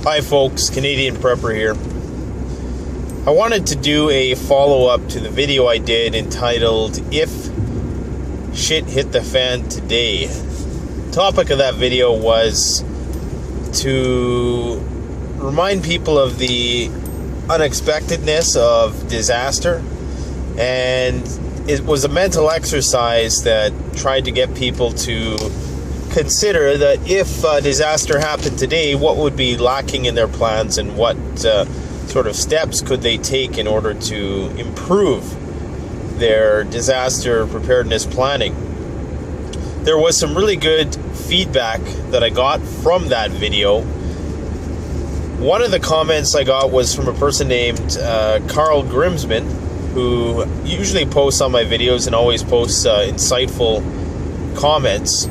Hi folks, Canadian Prepper here. I wanted to do a follow-up to the video I did entitled If Shit Hit the Fan Today. The topic of that video was to remind people of the unexpectedness of disaster, and it was a mental exercise that tried to get people to consider that if a disaster happened today, what would be lacking in their plans and what sort of steps could they take in order to improve their disaster preparedness planning. There was some really good feedback that I got from that video. One of the comments I got was from a person named Carl Grimsman, who usually posts on my videos and always posts insightful comments.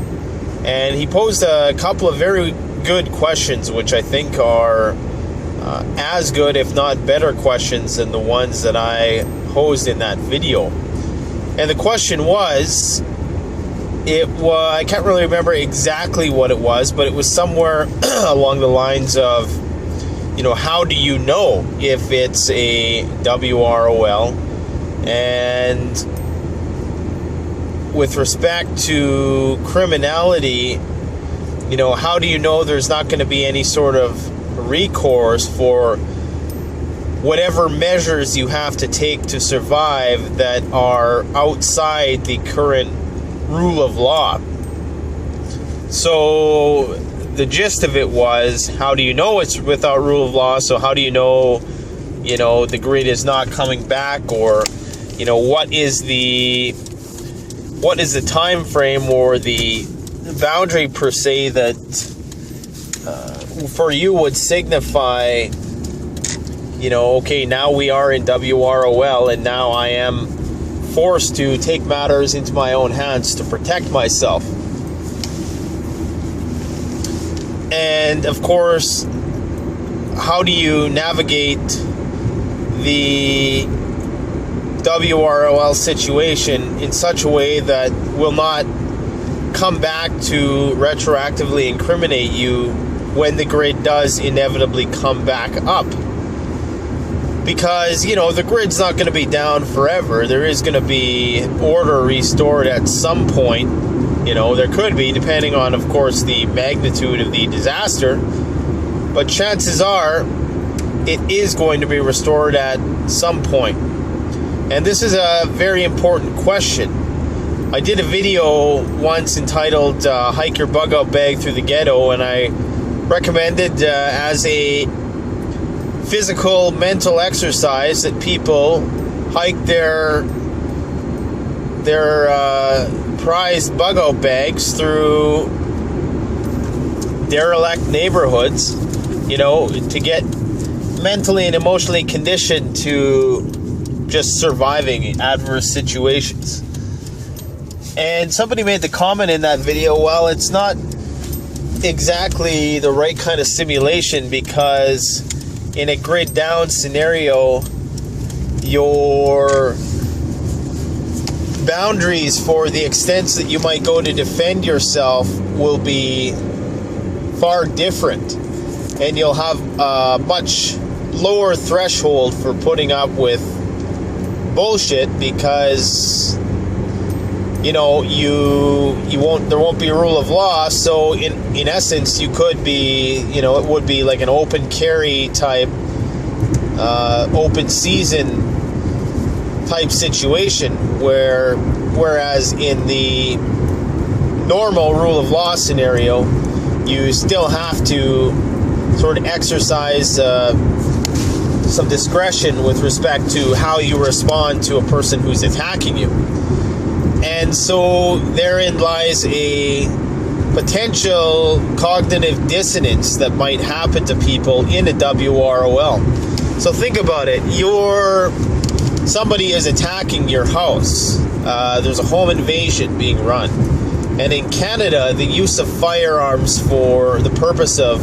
And he posed a couple of very good questions, which I think are as good, if not better, questions than the ones that I posed in that video. And the question was, I can't really remember exactly what it was, but it was somewhere along the lines of, how do you know if it's a WROL? And with respect to criminality, how do you know there's not going to be any sort of recourse for whatever measures you have to take to survive that are outside the current rule of law? So the gist of it was, how do you know it's without rule of law? So how do you know, the grid is not coming back, or, what is the time frame or the boundary per se that for you would signify, okay, now we are in WROL and now I am forced to take matters into my own hands to protect myself. And of course, how do you navigate the WROL situation in such a way that will not come back to retroactively incriminate you when the grid does inevitably come back up? Because, the grid's not going to be down forever. There is going to be order restored at some point. There could be, depending on, of course, the magnitude of the disaster. But chances are, it is going to be restored at some point. And this is a very important question. I did a video once entitled Hike Your Bug Out Bag Through the Ghetto, and I recommended as a physical, mental exercise that people hike their prized bug out bags through derelict neighborhoods, to get mentally and emotionally conditioned to just surviving adverse situations. And somebody made the comment in that video, well, it's not exactly the right kind of simulation, because in a grid down scenario, your boundaries for the extents that you might go to defend yourself will be far different, and you'll have a much lower threshold for putting up with bullshit, because there won't be a rule of law. So in essence, you could be, it would be like an open carry type, open season type situation, whereas in the normal rule of law scenario, you still have to sort of exercise some discretion with respect to how you respond to a person who's attacking you. And so therein lies a potential cognitive dissonance that might happen to people in a WROL. So think about it. Somebody is attacking your house. There's a home invasion being run. And in Canada, the use of firearms for the purpose of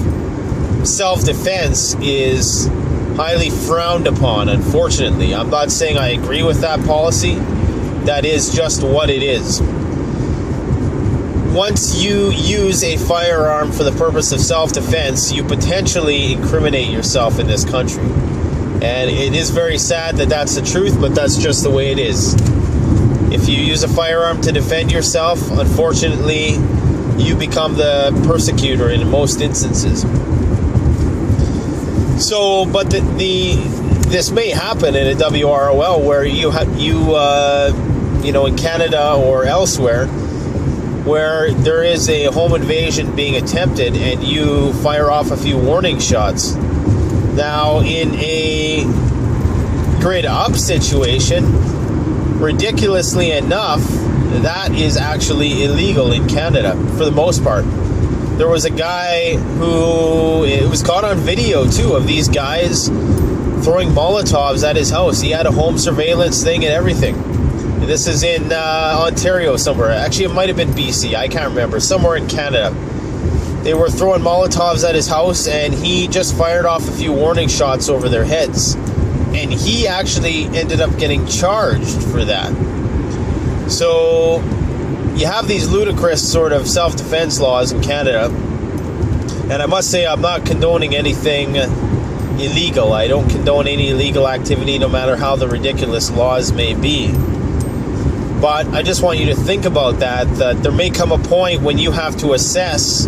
self-defense is highly frowned upon, unfortunately. I'm not saying I agree with that policy. That is just what it is. once you use a firearm for the purpose of self-defense, you potentially incriminate yourself in this country. And it is very sad that that's the truth, but that's just the way it is. If you use a firearm to defend yourself, unfortunately, you become the persecutor in most instances. So, but this may happen in a WROL where you know, in Canada or elsewhere, where there is a home invasion being attempted and you fire off a few warning shots. Now, in a grade up situation, ridiculously enough, that is actually illegal in Canada for the most part. There was a guy who, it was caught on video too, of these guys throwing Molotovs at his house. He had a home surveillance thing and everything. This is in Ontario somewhere. Actually, it might have been BC. I can't remember. Somewhere in Canada. They were throwing Molotovs at his house, and he just fired off a few warning shots over their heads. And he actually ended up getting charged for that. So you have these ludicrous sort of self-defense laws in Canada. And I must say, I'm not condoning anything illegal. I don't condone any illegal activity, no matter how the ridiculous laws may be. But I just want you to think about that there may come a point when you have to assess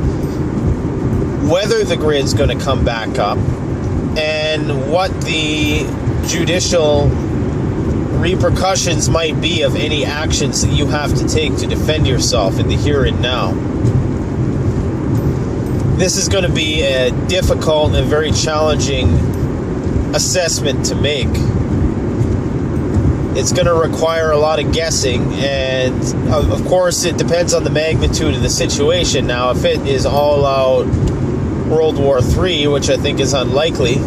whether the grid's going to come back up and what the judicial repercussions might be of any actions that you have to take to defend yourself in the here and now. This is going to be a difficult and very challenging assessment to make. It's going to require a lot of guessing, and of course it depends on the magnitude of the situation. Now, if it is all out World War III, which I think is unlikely,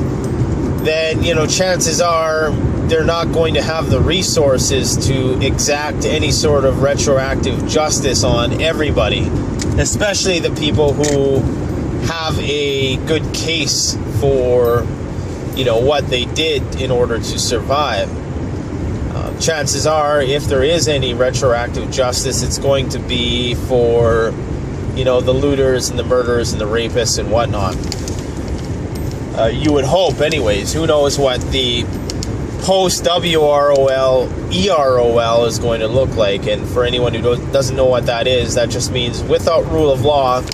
then, you know, chances are they're not going to have the resources to exact any sort of retroactive justice on everybody, especially the people who have a good case for, you know, what they did in order to survive. Chances are, if there is any retroactive justice, it's going to be for, you know, the looters and the murderers and the rapists and whatnot. You would hope, anyways. Who knows what the post-WROL, EROL is going to look like. And for anyone who doesn't know what that is, that just means without rule of law,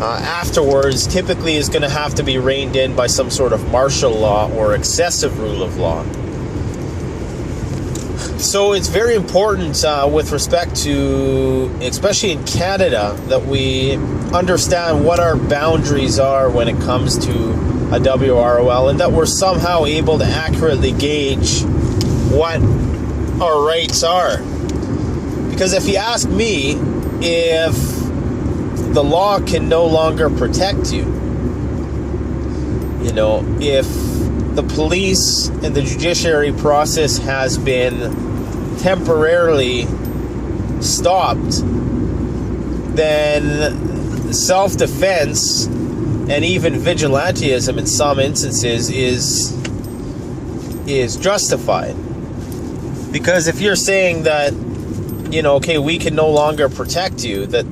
afterwards typically is going to have to be reined in by some sort of martial law or excessive rule of law. So it's very important with respect to, especially in Canada, that we understand what our boundaries are when it comes to a WROL, and that we're somehow able to accurately gauge what our rights are. Because if you ask me, if the law can no longer protect you, you know, if the police and the judiciary process has been temporarily stopped, then self-defense and even vigilantism in some instances is justified. Because if you're saying that, you know, okay, we can no longer protect you, that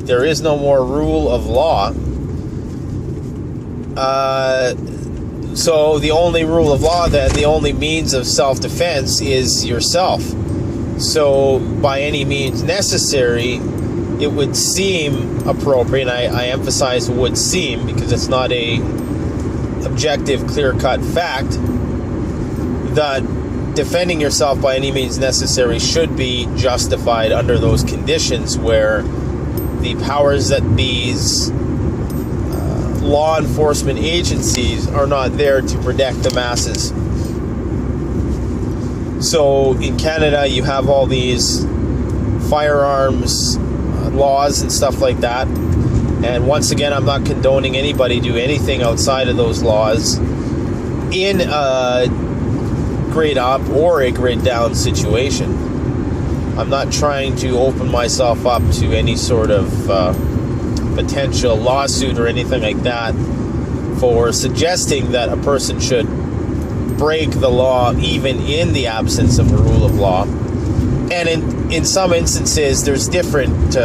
there is no more rule of law, so the only rule of law, then, the only means of self-defense is yourself. So by any means necessary, it would seem appropriate, and I emphasize would seem, because it's not a objective, clear-cut fact, that defending yourself by any means necessary should be justified under those conditions where the powers that be's law enforcement agencies are not there to protect the masses. So in Canada, you have all these firearms laws and stuff like that. And once again, I'm not condoning anybody do anything outside of those laws in a grade up or a grade down situation. I'm not trying to open myself up to any sort of potential lawsuit or anything like that for suggesting that a person should break the law even in the absence of a rule of law. And in some instances, there's different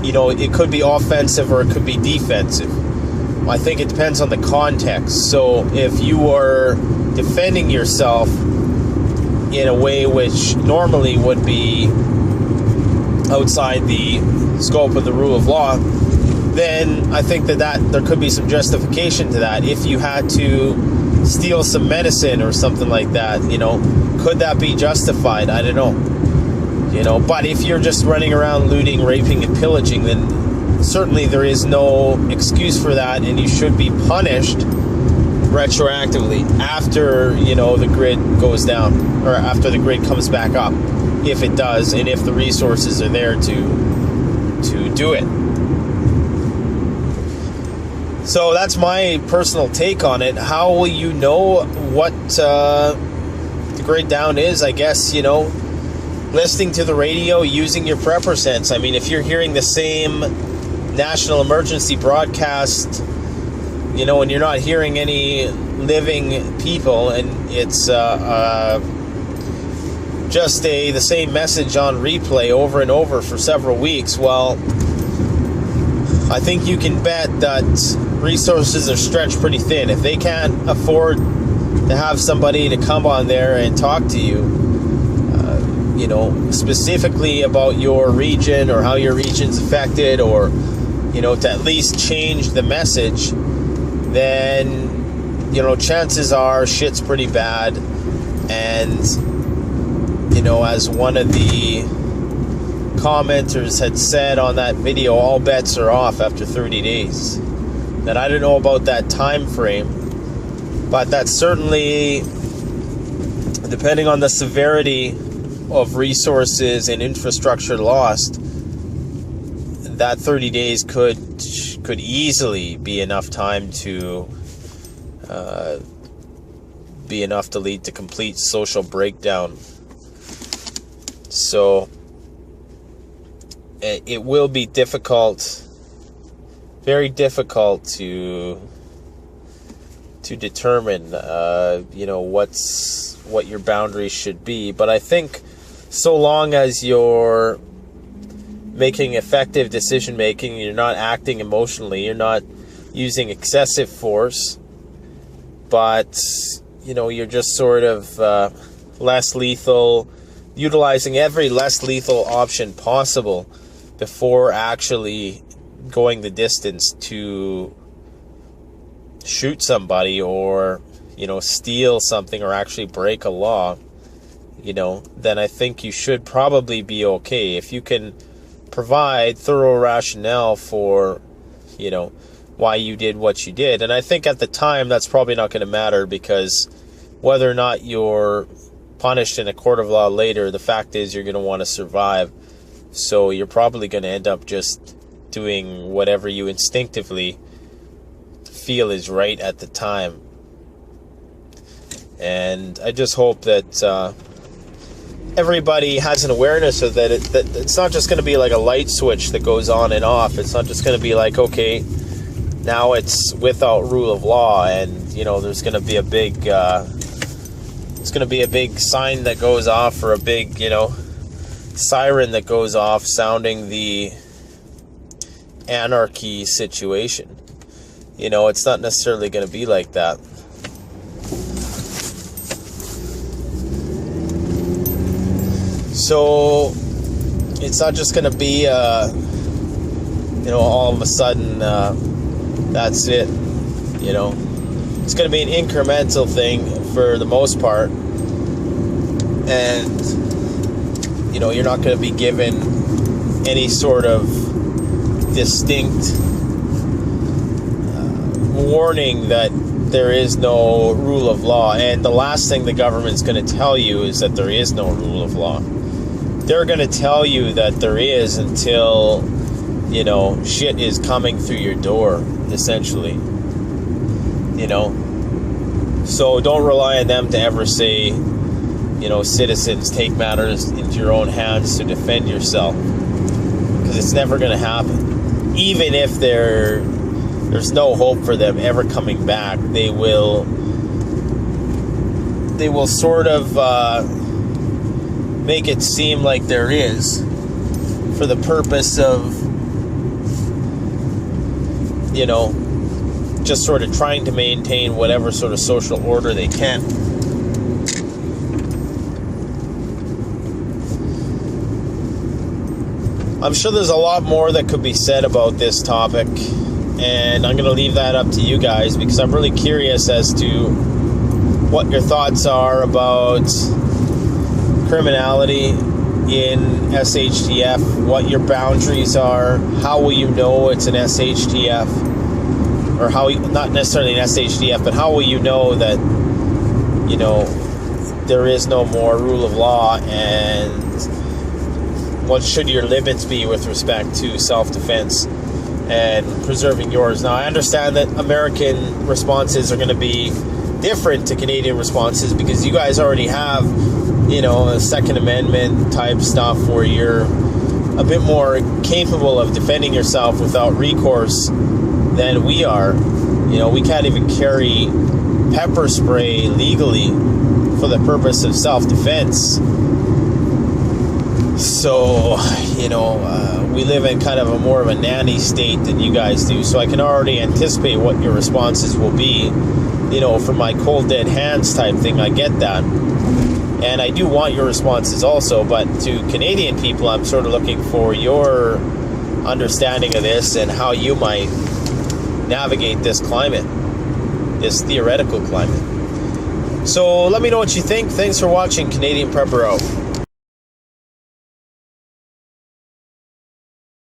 it could be offensive or it could be defensive. I think it depends on the context. So if you are defending yourself in a way which normally would be outside the scope of the rule of law, then I think that there could be some justification to that. If you had to steal some medicine or something like that, could that be justified? I don't know. But if you're just running around looting, raping, and pillaging, then certainly there is no excuse for that, and you should be punished retroactively after, the grid goes down, or after the grid comes back up, if it does, and if the resources are there to do it. So that's my personal take on it. How will you know what the grid down is? I guess, listening to the radio, using your prepper sense. I mean, if you're hearing the same national emergency broadcast, and you're not hearing any living people, and it's just the same message on replay over and over for several weeks, well, I think you can bet that resources are stretched pretty thin. If they can't afford to have somebody to come on there and talk to you, specifically about your region or how your region's affected, or, to at least change the message, then, chances are shit's pretty bad. And, as one of the commenters had said on that video, all bets are off after 30 days. And I don't know about that time frame, but that's certainly, depending on the severity of resources and infrastructure lost, that 30 days could easily be enough time to lead to complete social breakdown. So it will be difficult, very difficult to determine what your boundaries should be. But I think so long as you're making effective decision making, you're not acting emotionally, you're not using excessive force, but you're just sort of less lethal, utilizing every less lethal option possible before actually going the distance to shoot somebody or steal something or actually break a law, then I think you should probably be okay. If you can provide thorough rationale for, why you did what you did. And I think at the time that's probably not going to matter, because whether or not you're punished in a court of law later, the fact is you're going to want to survive. So you're probably going to end up just doing whatever you instinctively feel is right at the time. And I just hope that everybody has an awareness of that. That it's not just going to be like a light switch that goes on and off. It's not just going to be like, okay, now it's without rule of law, and there's going to be a big sign that goes off, or a big siren that goes off sounding the anarchy situation. It's not necessarily going to be like that. So it's not just going to be all of a sudden that's it. It's going to be an incremental thing for the most part, and you're not going to be given any sort of distinct warning that there is no rule of law. And the last thing the government's going to tell you is that there is no rule of law. They're going to tell you that there is until shit is coming through your door, essentially. So don't rely on them to ever say, citizens, take matters into your own hands to defend yourself, because it's never going to happen. Even if there's no hope for them ever coming back, they will sort of make it seem like there is, for the purpose of just sort of trying to maintain whatever sort of social order they can. I'm sure there's a lot more that could be said about this topic, and I'm going to leave that up to you guys because I'm really curious as to what your thoughts are about criminality in SHTF, what your boundaries are, how will you know it's an SHTF, or how, not necessarily an SHTF, but how will you know that, there is no more rule of law, and what should your limits be with respect to self-defense and preserving yours. Now, I understand that American responses are going to be different to Canadian responses because you guys already have, a Second Amendment type stuff where you're a bit more capable of defending yourself without recourse than we are. We can't even carry pepper spray legally for the purpose of self-defense. So, we live in kind of a more of a nanny state than you guys do. So I can already anticipate what your responses will be, for my cold dead hands type thing. I get that. And I do want your responses also. But to Canadian people, I'm sort of looking for your understanding of this and how you might navigate this climate, this theoretical climate. So let me know what you think. Thanks for watching. Canadian Prepper out.